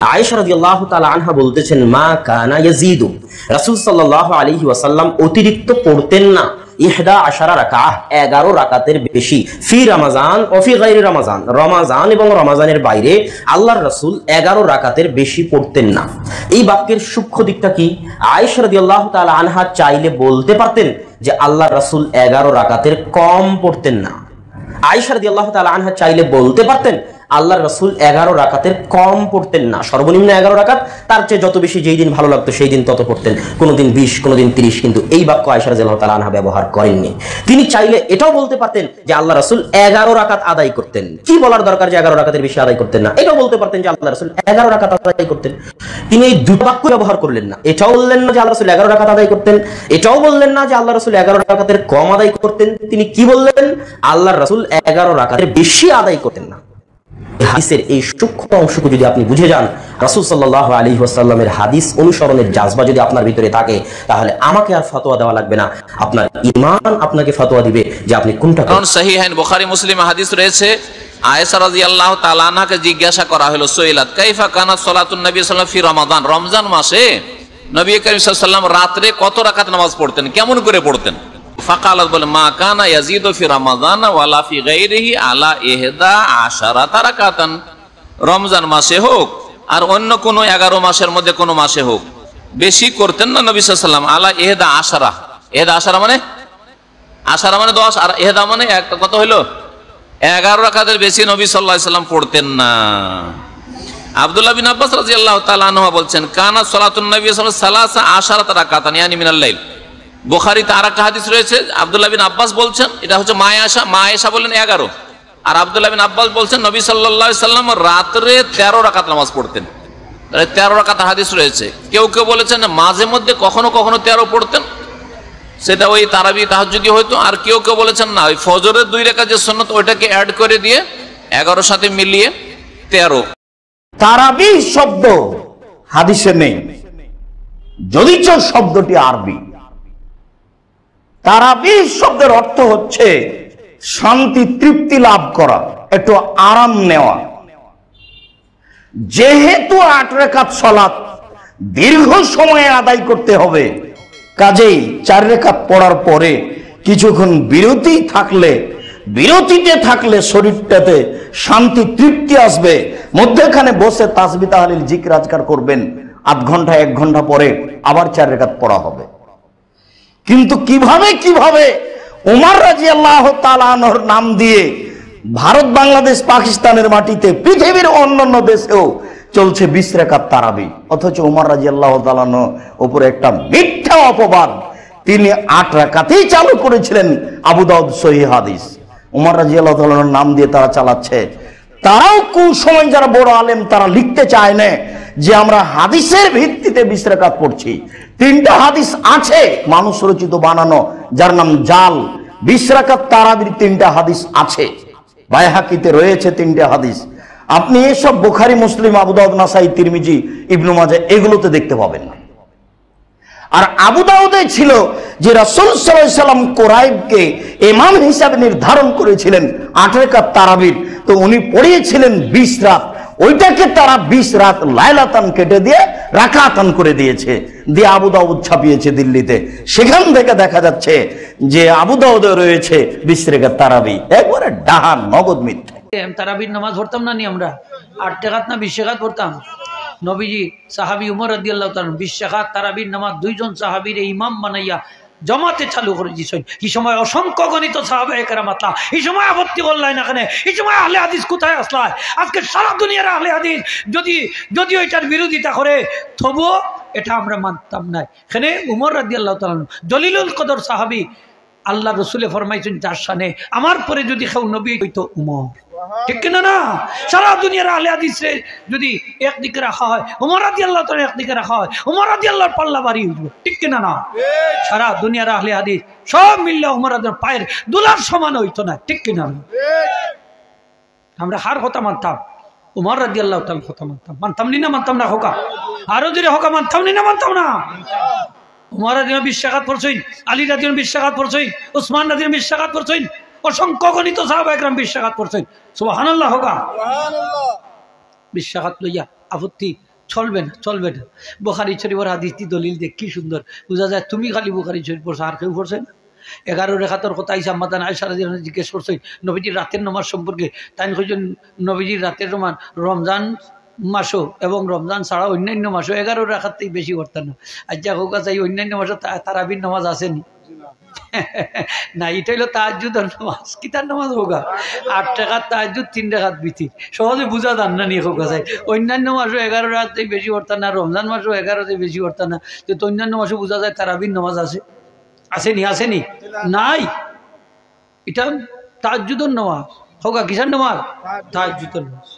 আয়েশা রাদিয়াল্লাহু তাআলা আনহা বলতেছেন, মা কানা ইয়াজিদু, রাসূল সাল্লাল্লাহু আলাইহি ওয়াসাল্লাম অতিরিক্ত পড়তেন না 11 রাকাত, 11 রাকাতের বেশি, ফি রমাজান ও ফি গায়রি রমাজান, রমাজান এবং রমাজানের বাইরে আল্লাহর রাসূল 11 রাকাতের বেশি পড়তেন না। এই বাক্যের সূক্ষ্ম দিকটা কি? আয়েশা রাদিয়াল্লাহু তাআলা আনহা চাইলে বলতে পারতেন যে আল্লাহর রাসূল 11 রাকাতের কম পড়তেন না। আয়েশা রাদিয়াল্লাহু তাআলা আনহা চাইলে বলতে পারতেন আল্লাহর রাসূল 11 রাকাতের কম পড়তেন না, সর্বনিম্ন 11 রাকাত, তার চেয়ে যত বেশি যেই দিন ভালো লাগতো সেই দিন তত পড়তেন, কোনোদিন 20, কোনোদিন 30। কিন্তু এই বাক্য আয়েশা রাদিয়াল্লাহু তাআলা আনহা ব্যবহার করেননি। তিনি চাইলে এটাও বলতে পারতেন যে আল্লাহ রাসূল 11 রাকাত আদায় করতেন। কি বলার দরকার যে 11 রাকাতের বেশি আদায় করতেন না? এটাও বলতে পারতেন যে আল্লাহ রাসূল 11 রাকাত আদায় করতেন। তিনি এই দুটো বাক্য ব্যবহার করলেন না। এটাও বললেন না যে আল্লাহ রাসূল 11 রাকাত আদায় করতেন, এটাও বললেন না যে আল্লাহ রাসূল 11 রাকাতের কম আদায় করতেন। তিনি কি বললেন? আল্লাহর রাসূল 11 রাকাতের বেশি আদায় করতেন না। হাদিসের এই সূক্ষ্ম অংশকে যদি আপনি বুঝে যান, রাসূল সাল্লাল্লাহু আলাইহি ওয়াসাল্লামের হাদিস অনুসরণের জাযবা যদি আপনার ভিতরে থাকে, তাহলে আমাকে আর ফতোয়া দেওয়া লাগবে না, আপনার ঈমান আপনাকে ফতোয়া দিবে যে আপনি কোনটা। কারণ সহিহাইন বুখারী মুসলিমে হাদিস রয়েছে, আয়েশা রাদিয়াল্লাহু তাআলা আনহাকে জিজ্ঞাসা করা হলো, সুইলাত কাইফা কানাত সালাতুন নবী সাল্লাল্লাহু আলাইহি ওয়াসাল্লাম ফি রমাদান, রমজান মাসে নবী করিম সাল্লাল্লাহু আলাইহি ওয়াসাল্লাম রাতে কত রাকাত নামাজ পড়তেন, কেমন করে পড়তেন? ফাকালাত, বলে, মা কানা ইয়াজিদু ফি রমাদান ওয়ালা ফি গায়রিহি আলা 11 রাকাতান, রমজান মাসে হোক আর অন্য কোন 11 মাসের মধ্যে কোন মাসে হোক বেশি করতেন না নবী সাল্লাল্লাহু আলাইহি ওয়াসাল্লাম। আলা 11 মানে 10, আর 11 মানে কত হইলো? 11 রাকাতের বেশি নবী সাল্লাল্লাহু আলাইহি ওয়াসাল্লাম পড়তেন না। আব্দুল্লাহ বিন আব্বাস রাদিয়াল্লাহু তাআলা আনহু বলছেন, কানা সালাতুন নবী সাল্লাল্লাহু আলাইহি ওয়াসাল্লাম 13 রাকাতান ইয়ানি মিনাল লাইল। বুখারীতে আরেকটা হাদিস রয়েছে, আব্দুল্লাহ বিন আব্বাস বলছেন, এটা হচ্ছে মা আয়েশা বলেন 11, আর আব্দুল্লাহ বিন আব্বাস বলছেন নবী সাল্লাল্লাহু আলাইহি ওয়াসাল্লাম রাতে 13 রাকাত নামাজ পড়তেন। 13 রাকাত হাদিস রয়েছে। কেউ কেউ বলেছেন মাঝে মধ্যে কখনো কখনো 13 পড়তেন, সেটা ওই তারাবি তাহাজ্জুদি হয়তো। আর কেউ কেউ বলেছেন না, ওই ফজরের 2 রাকাত যে সুন্নাত ওইটাকে অ্যাড করে দিয়ে 11 সাথে মিলিয়ে 13। তারাবি শব্দ হাদিসে নেই, যদিচ শব্দটি আরবি। তারাবি শব্দের অর্থ হচ্ছে শান্তি, তৃপ্তি লাভ করা, একটু আরাম নেওয়া। যেহেতু 8 রাকাত সালাত দীর্ঘ সময়ে আদায় করতে হবে, কাজেই 4 রাকাত পড়ার পরে কিছুক্ষণ বিরতিতে থাকলে শরীরটাতে শান্তি, তৃপ্তি আসবে। মধ্যখানে বসে তাসবিহ তাহলিল জিকির আজকার করবেন, আধ ঘন্টা 1 ঘন্টা পরে আবার 4 রাকাত পড়া হবে। কিন্তু কিভাবে ওমর রাদিয়াল্লাহু তাআলা আনহুর নাম দিয়ে ভারত, বাংলাদেশ, পাকিস্তানের মাটিতে, পৃথিবীর অন্যান্য দেশেও চলছে 20 রাকাত তারাবি, অথচ ওমর রাদিয়াল্লাহু তাআলা আনহুর উপরে একটা মিথ্যা অপবাদ, তিনি 8 রাকাতেই চালু করেছিলেন। আবু দাউদ সহিহ হাদিস। ওমর রাদিয়াল্লাহু তাআলা আনহুর নাম দিয়ে তারা চালাচ্ছে। তারাও কোন সময় যারা বড় আলেম তারা লিখতে চায় না যে আমরা হাদিসের ভিত্তিতে 20 রাকাত পড়ছি। 3টা হাদিস আছে মানুষ রচিত বানানো, যার নাম জাল। 20 রাকাত তারাবির 3টা হাদিস আছে, বাইহাকিতে রয়েছে 3টা হাদিস। আপনি এসব বুখারী, মুসলিম, আবু দাউদ, নাসাই, তিরমিজি, ইবনে মাজাহ এগুলোতে দেখতে পাবেন না। আর আবু দাউদে ছিল যে রাসূল সাল্লাল্লাহু আলাইহি ওয়াসাল্লাম কুরাইবকে ইমাম হিসাবে নির্ধারণ করেছিলেন 8 রাকাত তারাবির, তো উনি পড়িয়েছিলেন 20 রাত। ওইটাকে তারা 20 রাত লাইলাতান কেটে দিয়ে রাকাতান করে দিয়েছে, দিয়ে আবু দাউদ ছাপিয়েছে দিল্লিতে। সেখান থেকে দেখা যাচ্ছে যে আবু দাউদে রয়েছে 20 রাকাত তারাবি, একবারে ডাহান নগদ মিথ্যা। তারাবির নামাজ পড়তাম না নি আমরা? 8 রাকাত না 20 রাকাত পড়তাম। নবীজি সাহাবী উমর রাদিয়াল্লাহু তাআলা 20 রাকাত তারাবির নামাজ 2 জন সাহাবীর ইমাম বানাইয়া জমাতে চালু করে দিয়েছেন। এই সময় অসংখ্য গণিত সাহাবায়ে কেরাম আসলা, এই সময় আপত্তি করলেন না, এখানে এই সময় আহলে হাদিস কোথায় আসলায়? আজকে সারা দুনিয়ার আহলে হাদিস যদি এটার বিরোধিতা করে, তবুও এটা আমরা মানতাম না। এখানে উমর রাদিয়াল্লাহু তাআলা জলিলুল কদর সাহাবী, আল্লাহ রসুলে ফরমাইছেন যার শানে আমার পরে যদি কেউ নবী হইতো উমর। ঠিক কিনা না? সারা দুনিয়ার আহলে হাদিসে যদি একদিকে রাখা হয়, উমর রাদিয়াল্লাহু তাআলা একদিকে রাখা হয়, উমর রাদিয়াল্লাহু পাল্লা বাড়ি হইব। ঠিক কিনা না? সারা দুনিয়ার আহলে হাদিস সব মিললে উমর রাদিয়াল্লাহু পায়ের দুলার সমান হইতো না। ঠিক কিনা? আমরা হার কথা মানতাম, উমর রাদিয়াল্লাহু তাআলা কথা মানতাম না মানতাম না হোকা, আরো যদি হোকা মানতাম না। উমর রাদিয়াল্লাহু 20 রাকাত পড়ছেন, আলী রাদিয়াল্লাহু 20 রাকাত পড়ছেন, উসমান রাদিয়াল্লাহু 20 রাকাত পড়ছেন, অসংখ্য গণিত সাহাবায়ে কেরাম 20 রাকাত পড়ছেন। সুবহানাল্লাহ হোকা। 20 রাকাত লইয়া আপত্তি চলবে না, চলবে না। বুখারী শরীফের হাদিসটি দলিল দেখ কি সুন্দর বোঝা যায়। তুমি খালি বুখারী শরীফ পড়ছো, আর কেউ পড়ছে না। 11 রেখাতর কথা আইসা আম্মাদান আয়েশা রাদিয়াল্লাহু আনহা জিজ্ঞেস করছে নবীজির রাতের নামাজ সম্পর্কে। তাই কইছেন নবীজির রাতের নামাজ রমজান মাসও এবং রমজান ছাড়া অন্যান্য মাসও 11 রেখার থেকে বেশি করতেন না। আচ্ছা হোক আছে এই অন্যান্য মাসে তারাবির নামাজ আসেনি না, এটা হলো তাহাজ্জুদের নামাজ। কিতার নামাজ হোগা 8 টাকার তাহাজ্জুদ 3 টাকার বিতির, সহজে বুঝা দান না নিয়ে হোক আছে। অন্যান্য মাসও 11 রাত থেকে বেশি করতেন না, রমজান মাসও 11 থেকে বেশি করতেন না। তো অন্যান্য মাসে বোঝা যায় তারাবির নামাজ আছে, আসেনি? আসেনি? নাই। এটা তাহাজ্জুদের নামাজ হোগা, কিসার নামাজ? তাহাজ্জুদের নামাজ।